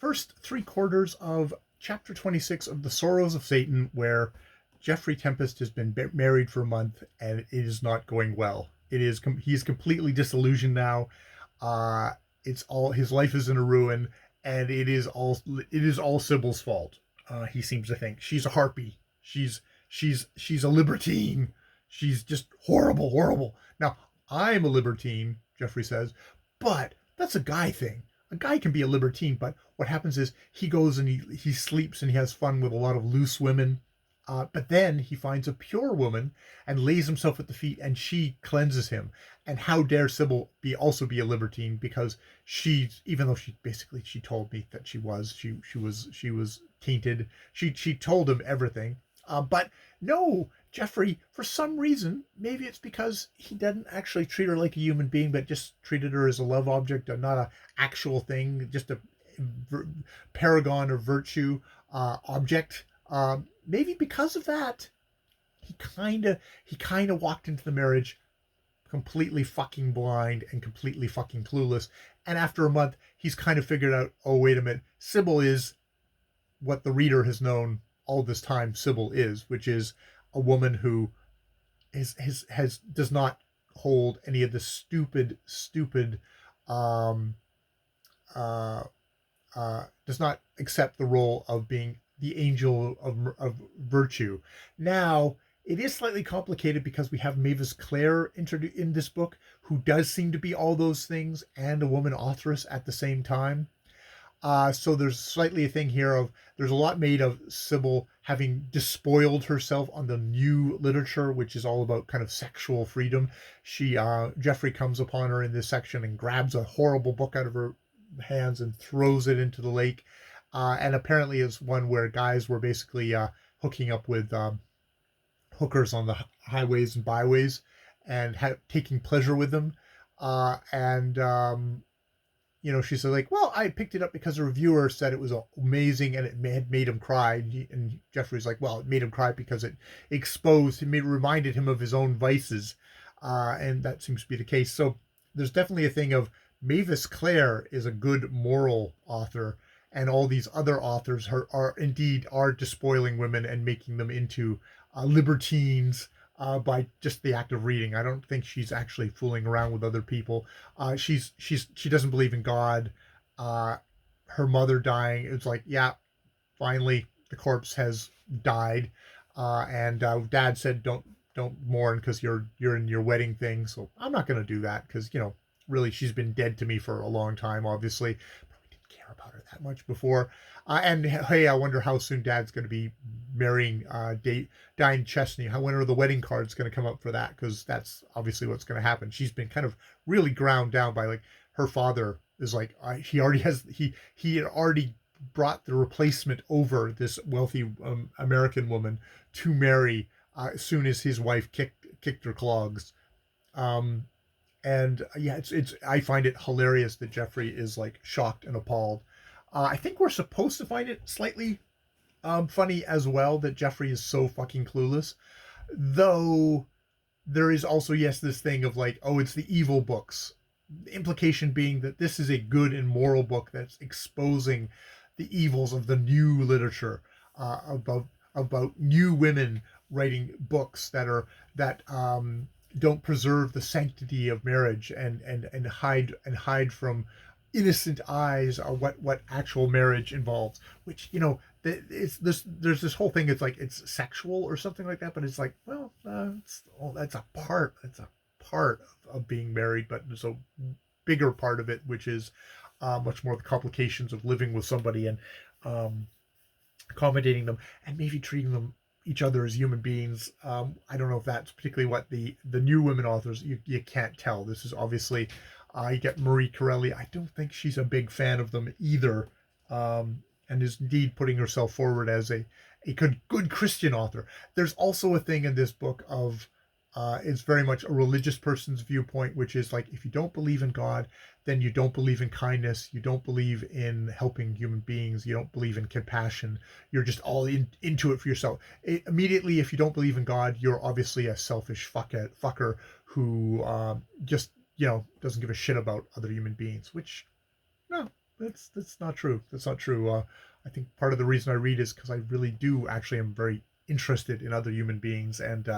first three quarters of chapter 26 of the Srrws of Satan, where Jeffrey Tempest has been married for a month and it is not going well. He's completely disillusioned now. It's all, his life is in a ruin, and it is all Sybyl's fault. He seems to think she's a harpy. She's a libertine. She's just horrible, horrible. Now, I'm a libertine, Jeffrey says, but that's a guy thing. A guy can be a libertine, but what happens is he goes and he sleeps and he has fun with a lot of loose women. But then he finds a pure woman and lays himself at the feet, and she cleanses him. And how dare Sybl also be a libertine, because even though she told me that she was tainted. She told him everything. But no, Jeffrey, for some reason, maybe it's because he didn't actually treat her like a human being, but just treated her as a love object, and not an actual thing, just a paragon of virtue object. Maybe because of that, he kind of walked into the marriage completely fucking blind and completely fucking clueless. And after a month, he's kind of figured out, oh, wait a minute, Sybl is what the reader has known all this time Sybl is, which is a woman who does not hold any of the stupid does not accept the role of being the angel of virtue. Now, it is slightly complicated because we have Mavis Clare introduced in this book, who does seem to be all those things and a woman authoress at the same time. So there's slightly a thing here of, there's a lot made of Sybl having despoiled herself on the new literature, which is all about kind of sexual freedom. Jeffrey comes upon her in this section and grabs a horrible book out of her hands and throws it into the lake. And apparently is one where guys were basically hooking up with hookers on the highways and byways and taking pleasure with them. She said, like, well, I picked it up because a reviewer said it was amazing and it had made him cry. And Jeffrey's like, well, it made him cry because it reminded him of his own vices. And that seems to be the case. So there's definitely a thing of Mavis Clare is a good moral author, and all these other authors are indeed despoiling women and making them into libertines by just the act of reading. I don't think she's actually fooling around with other people. She doesn't believe in God. Her mother dying, it's like, yeah, finally the corpse has died. And Dad said, don't mourn because you're in your wedding thing. So I'm not going to do that because, really, she's been dead to me for a long time, obviously. About her that much before. And hey, I wonder how soon Dad's going to be marrying Diane Chesney. When are the wedding cards going to come up for that? Because that's obviously what's going to happen. She's been kind of really ground down by, like, her father is like, he had already brought the replacement over, this wealthy American woman, to marry as soon as his wife kicked her clogs. And yeah, I find it hilarious that Jeffrey is like shocked and appalled. I think we're supposed to find it slightly funny as well that Jeffrey is so fucking clueless. Though there is also, yes, this thing of like, oh, it's the evil books. The implication being that this is a good and moral book that's exposing the evils of the new literature, about new women writing books that don't preserve the sanctity of marriage and hide from innocent eyes what actual marriage involves. Which, there's this whole thing. It's like it's sexual or something like that, but it's like, well, that's a part of being married, but there's a bigger part of it, which is much more the complications of living with somebody and accommodating them and maybe treating them each other as human beings. I don't know if that's particularly what the new women authors, you can't tell. This is obviously, you get Marie Corelli. I don't think she's a big fan of them either, and is indeed putting herself forward as a good Christian author. There's also a thing in this book of, it's very much a religious person's viewpoint, which is like, if you don't believe in God, then you don't believe in kindness, you don't believe in helping human beings, you don't believe in compassion, you're just all into it for yourself. Immediately, if you don't believe in God, you're obviously a selfish fucker who just, doesn't give a shit about other human beings, which, no, That's not true. That's not true. I think part of the reason I read is because I really do actually am very interested in other human beings and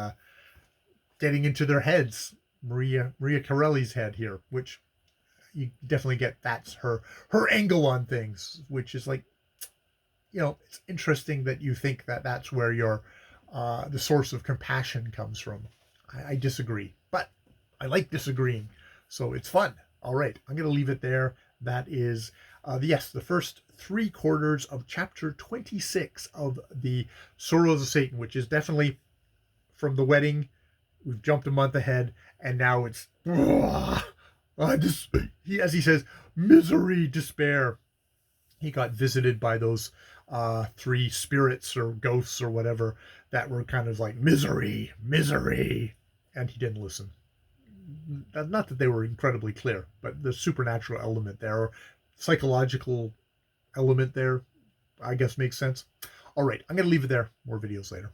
getting into their heads. Maria Corelli's head here, which you definitely get that's her angle on things, which is like, it's interesting that you think that that's where your the source of compassion comes from. I disagree, but I like disagreeing, so it's fun. All right, I'm going to leave it there. That is, the first 3/4 of chapter 26 of the Srrws of Satan, which is definitely from the wedding. We've jumped a month ahead, and now it's as he says, misery, despair. He got visited by those three spirits or ghosts or whatever that were kind of like misery, misery, and he didn't listen. Not that they were incredibly clear, but the supernatural element there, or psychological element there, I guess makes sense. All right, I'm going to leave it there. More videos later.